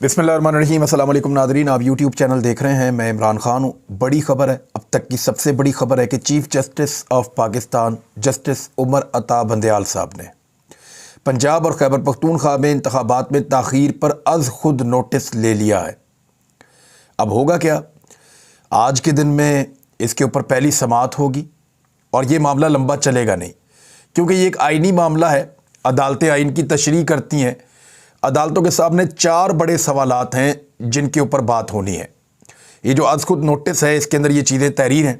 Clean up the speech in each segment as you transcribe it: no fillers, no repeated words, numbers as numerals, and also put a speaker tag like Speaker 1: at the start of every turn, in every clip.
Speaker 1: बिस्मिल्लाहिर्रहमानिर्रहीम। अस्सलाम वालेकुम नादरीन, आप यूट्यूब चैनल देख रहे हैं। मैं इमरान खान हूँ। बड़ी खबर है, अब तक की सबसे बड़ी खबर है कि chief justice of Pakistan justice Umar Ata Bandial साहब ने पंजाब और खैबर पख्तूनख्वा में इंतखाबात में ताख़ीर पर अज़ खुद नोटिस ले लिया है। अब होगा क्या, आज के दिन में इसके ऊपर पहली समाअत होगी और ये मामला लंबा चलेगा नहीं, क्योंकि ये एक आइनी मामला है। अदालतें आइन की तशरीह करती हैं। अदालतों के सामने 4 बड़े सवालात हैं जिनके ऊपर बात होनी है। ये जो अज़ खुद नोटिस है, इसके अंदर ये चीज़ें तहरीर हैं।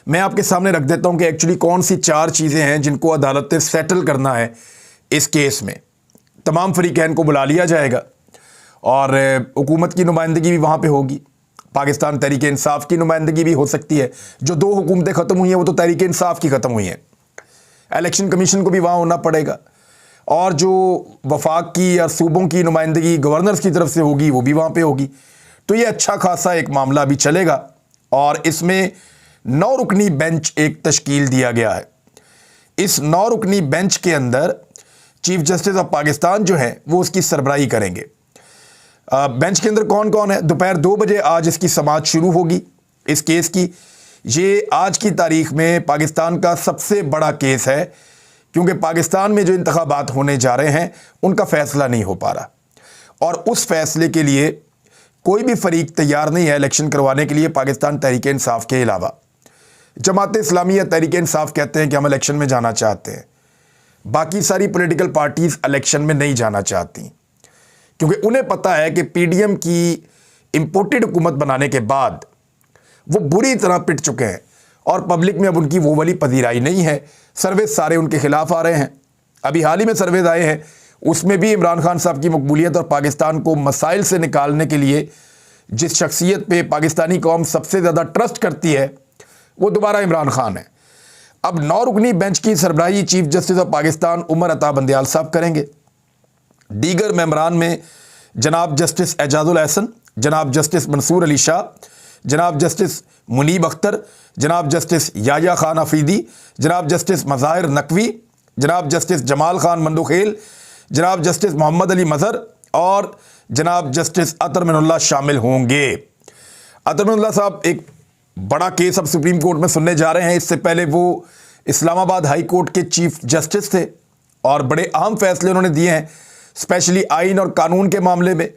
Speaker 1: मैं आपके सामने रख देता हूँ कि एक्चुअली कौन सी 4 चीज़ें हैं जिनको अदालत ने सेटल करना है। इस केस में तमाम फरीकैन को बुला लिया जाएगा और हुकूमत की नुमाइंदगी भी वहाँ पे होगी। पाकिस्तान तहरीक इंसाफ की नुमाइंदगी भी हो सकती है। जो 2 हुकूमतें ख़त्म हुई हैं वो तो तहरीक इंसाफ की ख़त्म हुई हैं। इलेक्शन कमीशन को भी वहाँ होना पड़ेगा और जो वफाक की या सूबों की नुमाइंदगी गवर्नर्स की तरफ से होगी वो भी वहाँ पे होगी। तो ये अच्छा खासा एक मामला भी चलेगा और इसमें 9 रुकनी बेंच एक तश्कील दिया गया है। इस 9 रुकनी बेंच के अंदर चीफ जस्टिस ऑफ पाकिस्तान जो है वो उसकी सरबराही करेंगे। बेंच के अंदर कौन कौन है? दोपहर 2 बजे आज इसकी समाअत शुरू होगी इस केस की। ये आज की तारीख में पाकिस्तान का सबसे बड़ा केस है, क्योंकि पाकिस्तान में जो इंतखाबात होने जा रहे हैं उनका फ़ैसला नहीं हो पा रहा और उस फैसले के लिए कोई भी फरीक तैयार नहीं है इलेक्शन करवाने के लिए पाकिस्तान तहरीक इंसाफ के अलावा। जमात इस्लामी या तहरीक इंसाफ कहते हैं कि हम इलेक्शन में जाना चाहते हैं। बाकी सारी पॉलिटिकल पार्टीज़ इलेक्शन में नहीं जाना चाहती, क्योंकि उन्हें पता है कि पीडीएम की इम्पोर्टेड हुकूमत बनाने के बाद वो बुरी तरह पिट चुके हैं और पब्लिक में अब उनकी वो वाली पजीराई नहीं है। सर्वे सारे उनके खिलाफ आ रहे हैं। अभी हाल ही में सर्वेज आए हैं, उसमें भी इमरान खान साहब की मकबूलियत और पाकिस्तान को मसाइल से निकालने के लिए जिस शख्सियत पे पाकिस्तानी कौम सबसे ज़्यादा ट्रस्ट करती है वो दोबारा इमरान खान है। अब 9 रुकनी बेंच की सरबराही chief justice of Pakistan Umar Ata Bandial साहब करेंगे। दीगर मेंबरान में जनाब जस्टिस एजाजुल एहसन, जनाब जस्टिस मंसूर अली शाह, जनाब जस्टिस मुनीब अख्तर, जनाब जस्टिस याया खान अफरीदी, जनाब जस्टिस मज़ाहिर नकवी, जनाब जस्टिस जमाल खान मंदोखेल, जनाब जस्टिस मोहम्मद अली मज़हर और जनाब जस्टिस अतर मिनुल्लाह शामिल होंगे। अतर मिनुल्लाह साहब एक बड़ा केस अब सुप्रीम कोर्ट में सुनने जा रहे हैं। इससे पहले वो इस्लामाबाद हाई कोर्ट के चीफ जस्टिस थे और बड़े अहम फैसले उन्होंने दिए हैं, स्पेशली आइन और कानून के मामले में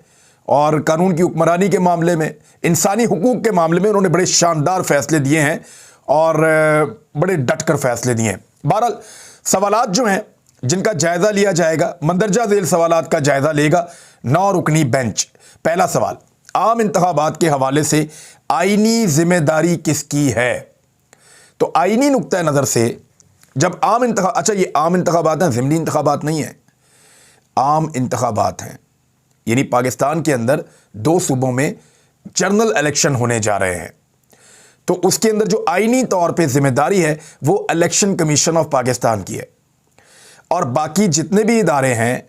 Speaker 1: और कानून की हुक्मरानी के मामले में, इंसानी हुकूक के मामले में उन्होंने बड़े शानदार फैसले दिए हैं और बड़े डटकर फैसले दिए हैं। बहरहाल सवालात जो हैं जिनका जायज़ा लिया जाएगा, मंदरजा झेल सवालात का जायज़ा लेगा 9 रुकनी बेंच। पहला सवाल, आम इंतखाबात के हवाले से आइनी जिम्मेदारी किसकी है? तो आइनी नुक्ता नज़र से जब आम ये आम इंतखाबात हैं, ज़िमनी इंतखाबात नहीं है, आम इंतखाबात हैं। यानी पाकिस्तान के अंदर 2 सूबों में जनरल इलेक्शन होने जा रहे हैं, तो उसके अंदर जो आईनी तौर पे जिम्मेदारी है वो इलेक्शन कमीशन ऑफ पाकिस्तान की है और बाकी जितने भी इदारे हैं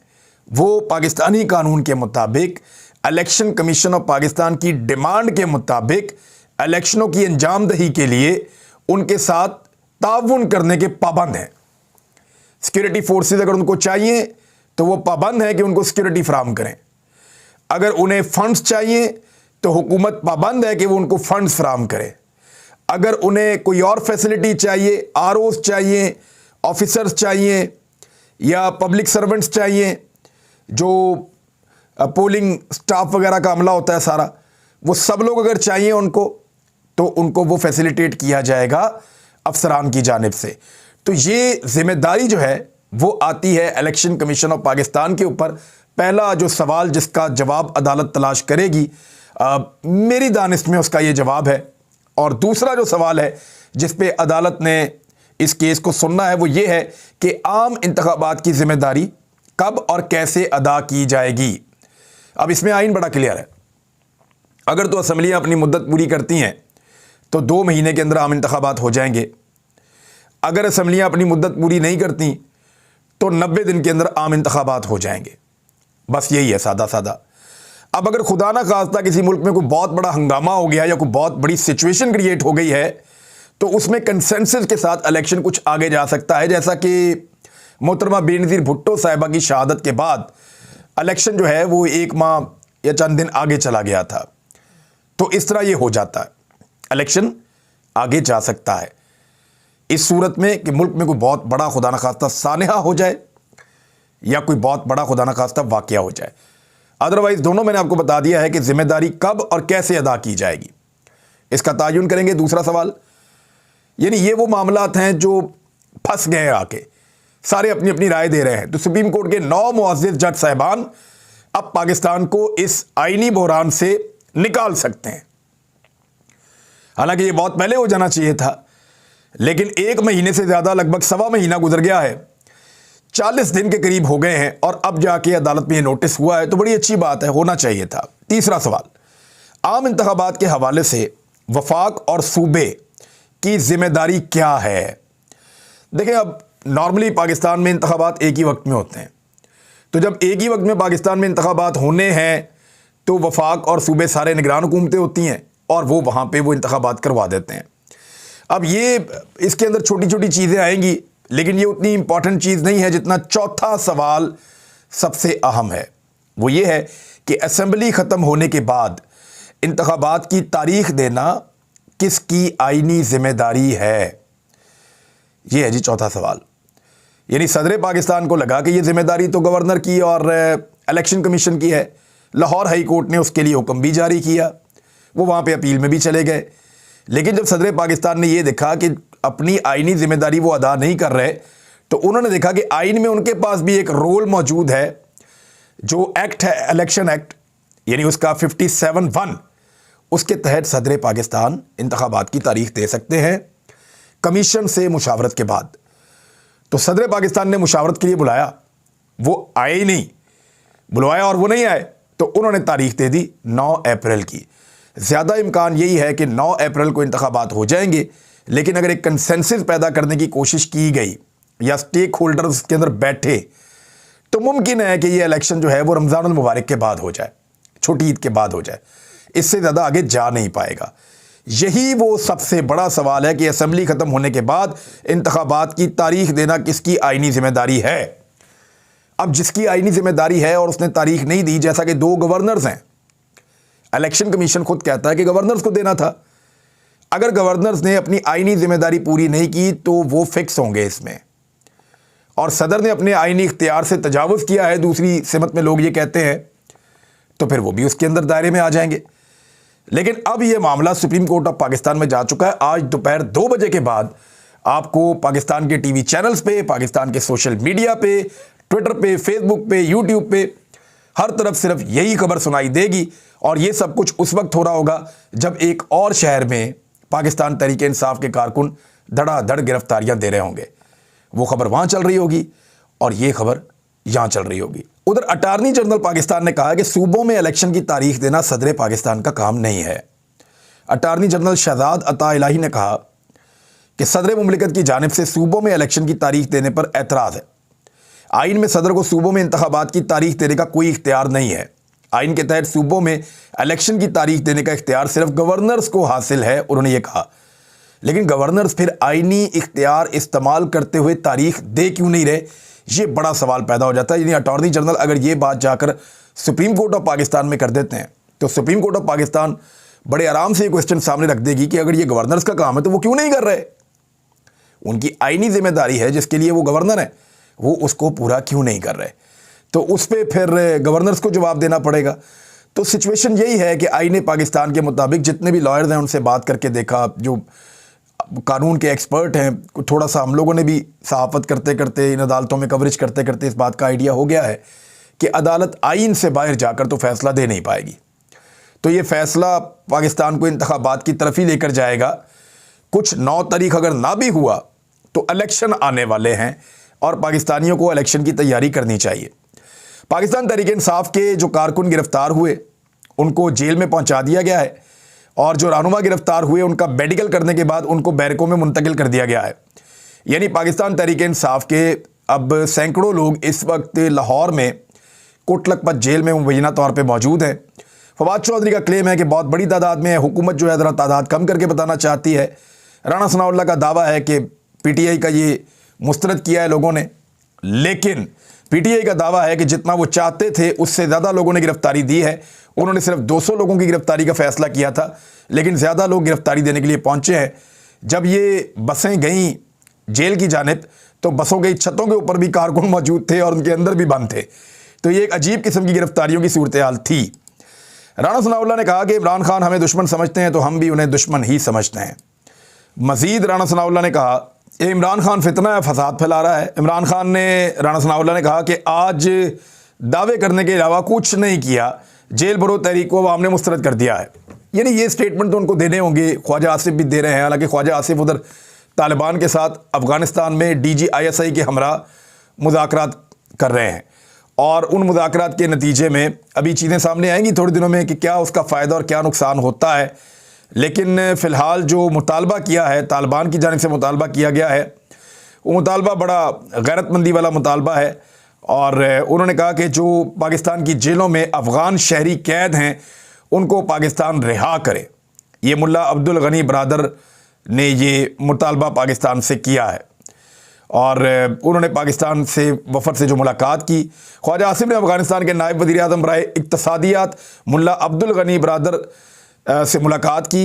Speaker 1: वो पाकिस्तानी कानून के मुताबिक इलेक्शन कमीशन ऑफ पाकिस्तान की डिमांड के मुताबिक इलेक्शनों की अंजामदही के लिए उनके साथ ताउन करने के पाबंद हैं। सिक्योरिटी फोर्सेस अगर उनको चाहिए तो वो पाबंद है कि उनको सिक्योरिटी फराहम करें। अगर उन्हें फंड्स चाहिए तो हुकूमत पाबंद है कि वो उनको फंड्स फराहम करे। अगर उन्हें कोई और फैसिलिटी चाहिए, आरओस चाहिए, ऑफिसर्स चाहिए या पब्लिक सर्वेंट्स चाहिए, जो पोलिंग स्टाफ वगैरह का अमला होता है सारा, वो सब लोग अगर चाहिए उनको, तो उनको वो फैसिलिटेट किया जाएगा अफसरान की जानिब से। तो ये जिम्मेदारी जो है वो आती है इलेक्शन कमीशन ऑफ पाकिस्तान के ऊपर। पहला जो सवाल जिसका जवाब अदालत तलाश करेगी, मेरी दानिश में उसका ये जवाब है। और दूसरा जो सवाल है जिस पे अदालत ने इस केस को सुनना है वो ये है कि आम इंतखाबात की जिम्मेदारी कब और कैसे अदा की जाएगी। अब इसमें आइन बड़ा क्लियर है। अगर तो असम्बलियाँ अपनी मुद्दत पूरी करती हैं तो 2 महीने के अंदर आम इंतखाबात हो जाएंगे। अगर असम्बलियाँ अपनी मुद्दत पूरी नहीं करती तो 90 दिन के अंदर आम इंतखाबात हो जाएंगे। बस यही है, सादा सादा। अब अगर खुदा ना खास्ता किसी मुल्क में कोई बहुत बड़ा हंगामा हो गया या कोई बहुत बड़ी सिचुएशन क्रिएट हो गई है तो उसमें कंसेंसस के साथ इलेक्शन कुछ आगे जा सकता है, जैसा कि मोहतरमा बेनज़ीर भुट्टो साहिबा की शहादत के बाद इलेक्शन जो है वो 1 माह या चंद दिन आगे चला गया था। तो इस तरह ये हो जाता है, इलेक्शन आगे जा सकता है इस सूरत में कि मुल्क में कोई बहुत बड़ा खुदा न खास्ता सानहा हो जाए या कोई बहुत बड़ा खुदा न खास्ता वाकया हो जाए। अदरवाइज दोनों मैंने आपको बता दिया है कि जिम्मेदारी कब और कैसे अदा की जाएगी, इसका तयन करेंगे। दूसरा सवाल, यानी ये वो मामलात हैं जो फंस गए हैं, आके सारे अपनी अपनी राय दे रहे हैं। तो सुप्रीम कोर्ट के 9 मुअज़्ज़िज़ जज साहिबान अब पाकिस्तान को इस आईनी बहरान से निकाल सकते हैं। हालांकि ये बहुत पहले हो जाना चाहिए था, लेकिन 1 महीने से ज़्यादा, लगभग 1.25 महीना गुजर गया है, 40 दिन के करीब हो गए हैं और अब जाके अदालत में ये नोटिस हुआ है, तो बड़ी अच्छी बात है, होना चाहिए था। तीसरा सवाल, आम इंतखाबात के हवाले से वफाक और सूबे की जिम्मेदारी क्या है? देखें, अब नॉर्मली पाकिस्तान में इंतखाबात एक ही वक्त में होते हैं, तो जब एक ही वक्त में पाकिस्तान में इंतखाबात होने हैं तो वफाक और सूबे सारे निगरान हुकूमतें होती हैं और वो वहाँ पे वो इंतखाबात करवा देते हैं। अब ये इसके अंदर छोटी छोटी चीज़ें आएंगी, लेकिन ये उतनी इंपॉर्टेंट चीज़ नहीं है जितना चौथा सवाल सबसे अहम है। वो ये है कि असेंबली ख़त्म होने के बाद इंतखाबात की तारीख देना किसकी आईनी जिम्मेदारी है? ये है जी चौथा सवाल। यानी सदर पाकिस्तान को लगा कि ये जिम्मेदारी तो गवर्नर की और इलेक्शन कमीशन की है। लाहौर हाई कोर्ट ने उसके लिए हुक्म भी जारी किया, वो वहाँ पे अपील में भी चले गए। लेकिन जब सदर पाकिस्तान ने ये देखा कि अपनी आईनी जिम्मेदारी वो अदा नहीं कर रहे, तो उन्होंने देखा कि आइन में उनके पास भी एक रोल मौजूद है, जो एक्ट है इलेक्शन एक्ट, यानी उसका 57(1), उसके तहत सदर पाकिस्तान इंतखाबात की तारीख दे सकते हैं कमीशन से मुशावरत के बाद। तो सदर पाकिस्तान ने मुशावरत के लिए बुलाया, वो आए ही नहीं, बुलवाया और वो नहीं आए, तो उन्होंने तारीख दे दी 9 अप्रैल की। ज़्यादा इम्कान यही है कि 9 अप्रैल को इंतखाबात हो जाएंगे, लेकिन अगर एक कंसेंसस पैदा करने की कोशिश की गई या स्टेक होल्डर्स के अंदर बैठे, तो मुमकिन है कि ये इलेक्शन जो है वो रमज़ानुल मुबारक के बाद हो जाए, छोटी ईद के बाद हो जाए, इससे ज़्यादा आगे जा नहीं पाएगा। यही वो सबसे बड़ा सवाल है कि असेंबली ख़त्म होने के बाद इंतखाबात की तारीख देना किसकी आईनी जिम्मेदारी है। अब जिसकी आईनी जिम्मेदारी है और उसने तारीख नहीं दी, जैसा कि 2 गवर्नर्स हैं, इलेक्शन कमीशन खुद कहता है कि गवर्नर्स को देना था। अगर गवर्नर्स ने अपनी आईनी जिम्मेदारी पूरी नहीं की तो वो फिक्स होंगे इसमें, और सदर ने अपने आईनी इख्तियार से तजावुज़ किया है, दूसरी सिमत में लोग ये कहते हैं, तो फिर वो भी उसके अंदर दायरे में आ जाएंगे। लेकिन अब ये मामला सुप्रीम कोर्ट ऑफ पाकिस्तान में जा चुका है। आज दोपहर 2 बजे के बाद आपको पाकिस्तान के टीवी चैनल्स पे, पाकिस्तान के सोशल मीडिया पे, ट्विटर पे, फेसबुक पे, यूट्यूब पे, हर तरफ सिर्फ यही खबर सुनाई देगी। और ये सब कुछ उस वक्त हो रहा होगा जब एक और शहर में पाकिस्तान तहरीक इंसाफ के कारकुन धड़ाधड़ गिरफ्तारियां दे रहे होंगे। वो खबर वहाँ चल रही होगी और ये खबर यहाँ चल रही होगी। उधर अटार्नी जनरल पाकिस्तान ने कहा कि सूबों में इलेक्शन की तारीख देना सदर पाकिस्तान का काम नहीं है। अटार्नी जनरल शहजाद अता इलाही ने कहा कि सदर मुमलिकत की जानिब से सूबों में इलेक्शन की तारीख देने पर एतराज़ है। आइन में सदर को सूबों में इंतखाबात की तारीख देने का कोई इख्तियार नहीं है। आइन के तहत सूबों में इलेक्शन की तारीख देने का इख्तियार सिर्फ गवर्नर्स को हासिल है, उन्होंने ये कहा। लेकिन गवर्नर्स फिर आइनी इख्तियार इस्तेमाल करते हुए तारीख दे क्यों नहीं रहे, ये बड़ा सवाल पैदा हो जाता है। यानी अटॉर्नी जनरल अगर ये बात जाकर सुप्रीम कोर्ट ऑफ पाकिस्तान में कर देते हैं, तो सुप्रीम कोर्ट ऑफ पाकिस्तान बड़े आराम से ये क्वेश्चन सामने रख देगी कि अगर ये गवर्नर्स का काम है तो वो क्यों नहीं कर रहे। उनकी आइनी जिम्मेदारी है जिसके लिए वो गवर्नर है, वो उसको पूरा क्यों नहीं कर रहे, तो उस पर फिर गवर्नर्स को जवाब देना पड़ेगा। तो सिचुएशन यही है कि आईने पाकिस्तान के मुताबिक जितने भी लॉयर्स हैं उनसे बात करके देखा, जो कानून के एक्सपर्ट हैं, थोड़ा सा हम लोगों ने भी सहाफ़त करते करते, इन अदालतों में कवरेज करते करते इस बात का आइडिया हो गया है कि अदालत आइन से बाहर जाकर तो फ़ैसला दे नहीं पाएगी। तो ये फ़ैसला पाकिस्तान को इंतखाबात की तरफ ही लेकर जाएगा। कुछ 9 तारीख अगर ना भी हुआ तो इलेक्शन आने वाले हैं और पाकिस्तानियों को इलेक्शन की तैयारी करनी चाहिए। पाकिस्तान तहरीक इंसाफ के जो कारकुन गिरफ्तार हुए उनको जेल में पहुंचा दिया गया है, और जो रहनुमा गिरफ्तार हुए उनका मेडिकल करने के बाद उनको बैरकों में मुंतकिल कर दिया गया है। यानी पाकिस्तान तहरीक इंसाफ के अब सैकड़ों लोग इस वक्त लाहौर में कोटलखपत जेल में मुबैना तौर पर मौजूद हैं। फवाद चौधरी का क्लेम है कि बहुत बड़ी तादाद में है, हुकूमत जो है ज़रा तादाद कम करके बताना चाहती है। राना सनाउल्लाह का दावा है कि पीटीआई का ये मुस्तरद किया है लोगों ने, लेकिन पीटीआई का दावा है कि जितना वो चाहते थे उससे ज़्यादा लोगों ने गिरफ्तारी दी है उन्होंने सिर्फ 200 लोगों की गिरफ्तारी का फैसला किया था, लेकिन ज़्यादा लोग गिरफ्तारी देने के लिए पहुंचे हैं। जब ये बसें गईं जेल की जानिब तो बसों की छतों के ऊपर भी कारकुन मौजूद थे और उनके अंदर भी बंद थे। तो ये एक अजीब किस्म की गिरफ्तारियों की सूरत हाल थी। राणा सनाउल्लाह ने कहा कि इमरान खान हमें दुश्मन समझते हैं तो हम भी उन्हें दुश्मन ही समझते हैं। मजीद राणा सनाउल्लाह ने कहा ये इमरान खान फितना है, फसाद फैला रहा है। इमरान खान ने, राणा सनाउल्लाह ने कहा कि आज दावे करने के अलावा कुछ नहीं किया, जेल भरो तहरीक को अवाम ने मुस्तरद कर दिया है। यानी ये स्टेटमेंट तो उनको देने होंगे, ख्वाजा आसिफ भी दे रहे हैं। हालांकि ख्वाजा आसिफ उधर तालिबान के साथ अफ़गानिस्तान में DGISI के हमरा मुज़ाकरात कर रहे हैं और उन मुज़ाकरात के नतीजे में अभी चीज़ें सामने आएंगी थोड़े दिनों में कि क्या उसका फ़ायदा और क्या नुकसान होता है। लेकिन फ़िलहाल जो मुतालबा किया है, तालिबान की जानिब से मुतालबा किया गया है, वो मुतालबा बड़ा गैरतमंदी वाला मुतालबा है और उन्होंने कहा कि जो पाकिस्तान की जेलों में अफ़गान शहरी कैद हैं उनको पाकिस्तान रिहा करे। ये मुल्ला अब्दुल गनी बरादर ने ये मुतालबा पाकिस्तान से किया है और उन्होंने पाकिस्तान से वफद से जो मुलाकात की, ख्वाजा आसिफ ने अफ़गानिस्तान के नायब वज़ीर आज़म बराए इक़्तिसादियात मुल्ला अब्दुल गनी बरादर से मुलाकात की।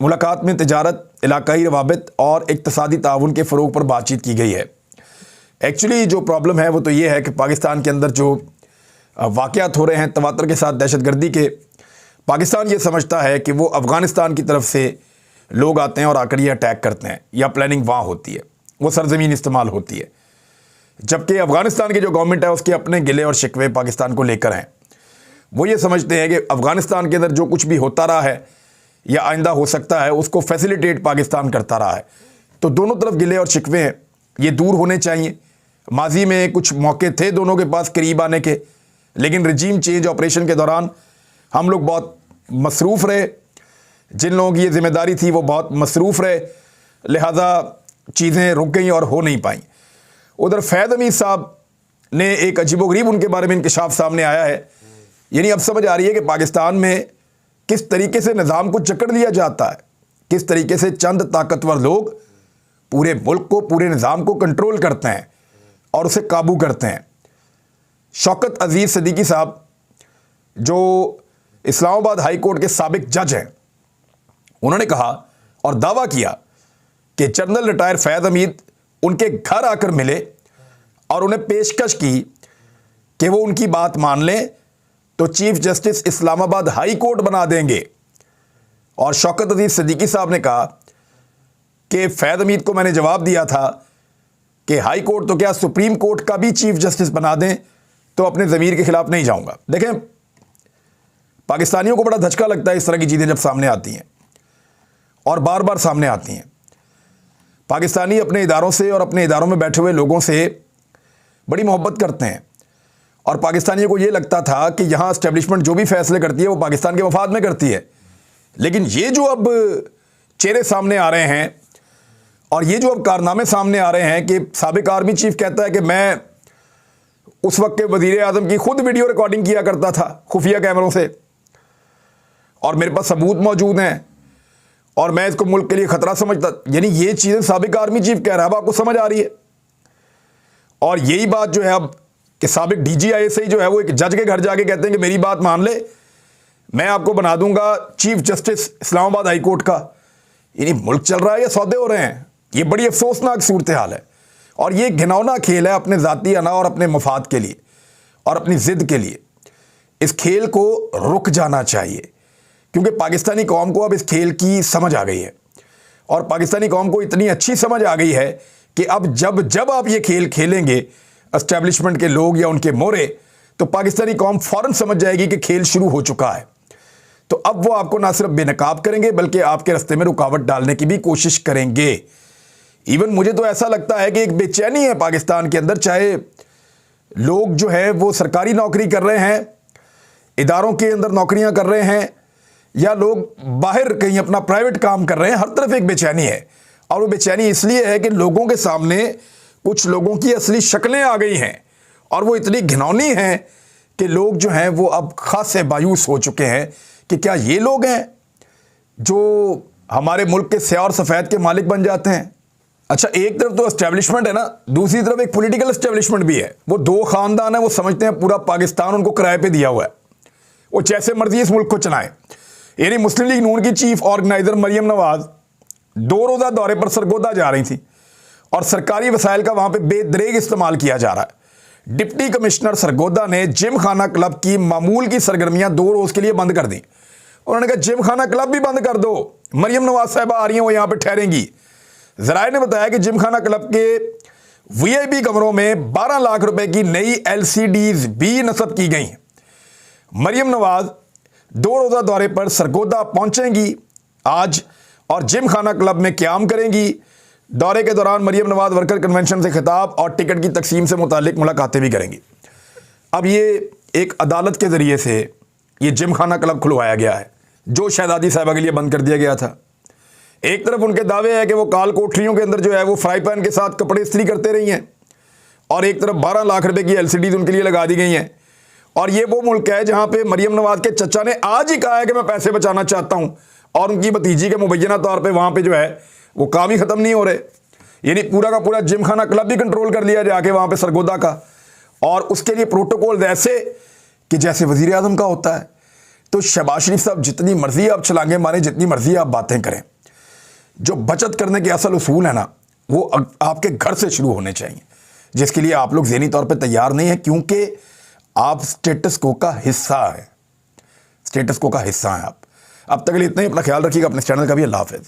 Speaker 1: मुलाकात में तिजारत, इलाकाई रवाबित और इक़्तिसादी ताउन के फ़रोग़ पर बातचीत की गई है। एक्चुअली जो प्रॉब्लम है वो तो ये है कि पाकिस्तान के अंदर जो वाक़यात हो रहे हैं तवातर के साथ दहशतगर्दी के, पाकिस्तान ये समझता है कि वो अफ़गानिस्तान की तरफ से लोग आते हैं और आकर ये अटैक करते हैं या प्लानिंग वहाँ होती है, वो सरजमीन इस्तेमाल होती है। जबकि अफ़गानिस्तान की जो गवर्नमेंट है उसके अपने गिले और शिकवे पाकिस्तान को लेकर हैं। वो ये समझते हैं कि अफ़गानिस्तान के अंदर जो कुछ भी होता रहा है या आइंदा हो सकता है उसको फैसिलिटेट पाकिस्तान करता रहा है। तो दोनों तरफ गिले और शिकवे हैं, ये दूर होने चाहिए। माजी में कुछ मौके थे दोनों के पास करीब आने के, लेकिन रजीम चेंज ऑपरेशन के दौरान हम लोग बहुत मसरूफ़ रहे, जिन लोगों की ये ज़िम्मेदारी थी वो बहुत मसरूफ़ रहे, लिहाजा चीज़ें रुक गई और हो नहीं पाई। उधर फैज़ हमीद साहब ने एक अजीबोगरीब उनके बारे में इंकशाफ सामने आया है। यानी अब समझ आ रही है कि पाकिस्तान में किस तरीके से निज़ाम को जकड़ लिया जाता है, किस तरीके से चंद ताकतवर लोग पूरे मुल्क को, पूरे निज़ाम को कंट्रोल करते हैं और उसे काबू करते हैं। शौकत अजीज़ सिद्दीकी साहब जो इस्लामाबाद हाई कोर्ट के साबिक जज हैं, उन्होंने कहा और दावा किया कि जनरल रिटायर फैज़ हमीद उनके घर आकर मिले और उन्हें पेशकश की कि वो उनकी बात मान लें तो chief justice Islamabad high court बना देंगे। और शौकत अजीज़ सिद्दीकी साहब ने कहा कि फैज़ हमीद को मैंने जवाब दिया था कि हाई कोर्ट तो क्या सुप्रीम कोर्ट का भी चीफ जस्टिस बना दें तो अपने ज़मीर के ख़िलाफ़ नहीं जाऊंगा। देखें, पाकिस्तानियों को बड़ा धचका लगता है इस तरह की चीज़ें जब सामने आती हैं और बार बार सामने आती हैं। पाकिस्तानी अपने इदारों से और अपने इदारों में बैठे हुए लोगों से बड़ी मोहब्बत करते हैं और पाकिस्तानियों को ये लगता था कि यहाँ एस्टेब्लिशमेंट जो भी फैसले करती है वो पाकिस्तान के मफाद में करती है। लेकिन ये जो अब चेहरे सामने आ रहे हैं और ये जो अब कारनामे सामने आ रहे हैं कि साबिक आर्मी चीफ कहता है कि मैं उस वक्त के वज़ीर आज़म की खुद वीडियो रिकॉर्डिंग किया करता था खुफिया कैमरों से और मेरे पास सबूत मौजूद हैं और मैं इसको मुल्क के लिए ख़तरा समझता। यानी ये चीज़ें साबिक आर्मी चीफ कह रहा है, अब आपको समझ आ रही है। और यही बात जो है अब कि साबिक DGISI जो है वो एक जज के घर जाके कहते हैं कि मेरी बात मान ले, मैं आपको बना दूंगा chief justice Islamabad high court का। यानी मुल्क चल रहा है या सौदे हो रहे हैं। ये बड़ी अफसोसनाक सूरत हाल है और ये घिनौना खेल है अपने ज़ाती अना और अपने मफाद के लिए और अपनी ज़िद के लिए। इस खेल को रुक जाना चाहिए क्योंकि पाकिस्तानी कौम को अब इस खेल की समझ आ गई है और पाकिस्तानी कौम को इतनी अच्छी समझ आ गई है कि अब जब आप ये खेल खेलेंगे एस्टेब्लिशमेंट के लोग या उनके मोरे, तो पाकिस्तानी कौम फ़ौरन समझ जाएगी कि खेल शुरू हो चुका है। तो अब वो आपको ना सिर्फ बेनकाब करेंगे बल्कि आपके रास्ते में रुकावट डालने की भी कोशिश करेंगे। इवन मुझे तो ऐसा लगता है कि एक बेचैनी है पाकिस्तान के अंदर, चाहे लोग जो है वो सरकारी नौकरी कर रहे हैं, इदारों के अंदर नौकरियां कर रहे हैं या लोग बाहर कहीं अपना प्राइवेट काम कर रहे हैं, हर तरफ एक बेचैनी है। और वो बेचैनी इसलिए है कि लोगों के सामने कुछ लोगों की असली शक्लें आ गई हैं और वो इतनी घिनौनी हैं कि लोग जो हैं वो अब खासे मायूस हो चुके हैं कि क्या ये लोग हैं जो हमारे मुल्क के स्याह और सफ़ेद के मालिक बन जाते हैं। अच्छा, एक तरफ तो एस्टेब्लिशमेंट है ना, दूसरी तरफ एक पॉलिटिकल एस्टेब्लिशमेंट भी है। वो दो ख़ानदान है, वो समझते हैं पूरा पाकिस्तान उनको किराए पे दिया हुआ है वो जैसे मर्जी इस मुल्क को चलाएं। यानी मुस्लिम लीग नून की चीफ ऑर्गेनाइजर मरियम नवाज 2 रोज़ा दौरे पर सरगोदा जा रही थी और सरकारी वसाइल का वहां पे बेदरेग इस्तेमाल किया जा रहा है। डिप्टी कमिश्नर सरगोदा ने जिम खाना क्लब की मामूल की सरगर्मियां 2 रोज़ के लिए बंद कर दी। उन्होंने कहा जिम खाना क्लब भी बंद कर दो, मरियम नवाज साहबा आ रही हैं, वो यहां पर ठहरेंगी। ज़राए ने बताया कि जिम खाना क्लब के वीआईपी कमरों में 12 लाख रुपए की नई LCDs भी नस्ब की गई हैं। मरियम नवाज 2 रोज़ा दौरे पर सरगोदा पहुंचेंगी आज और जिम खाना क्लब में क़याम करेंगी। दौरे के दौरान मरियम नवाज वर्कर कन्वेंशन से खिताब और टिकट की तकसीम से मुतालिक मुलाकातें भी करेंगी। अब ये एक अदालत के ज़रिए से ये जिम खाना क्लब खुलवाया गया है जो शहजादी साहिबा के लिए बंद कर दिया गया था। एक तरफ उनके दावे है कि वो काल कोठरियों के अंदर जो है वो फ्राई पैन के साथ कपड़े इस्त्री करते रही हैं और एक तरफ 12 लाख रुपए की LCDs उनके लिए लगा दी गई हैं। और ये वो मुल्क है जहां पे मरियम नवाज के चचा ने आज ही कहा है कि मैं पैसे बचाना चाहता हूं और उनकी भतीजी के मुबैना तौर पे वहां पे जो है वो काम ही खत्म नहीं हो रहे। यानी पूरा का पूरा जिम खाना क्लब भी कंट्रोल कर लिया जाके वहां पे सरगोदा का, और उसके लिए प्रोटोकॉल ऐसे कि जैसे वजीर आजम का होता है। तो शहबाज शरीफ साहब जितनी मर्जी आप छलांगे मारें, जितनी मर्जी आप बातें करें, जो बचत करने के असल उसूल है ना वो आपके घर से शुरू होने चाहिए, जिसके लिए आप लोग ज़हनी तौर पे तैयार नहीं है क्योंकि आप स्टेटस को का हिस्सा है। स्टेटस को का हिस्सा है आप। अब तक के लिए इतना ही। अपना ख्याल रखिएगा, अपने चैनल का भी। अल्लाह हाफ़िज़।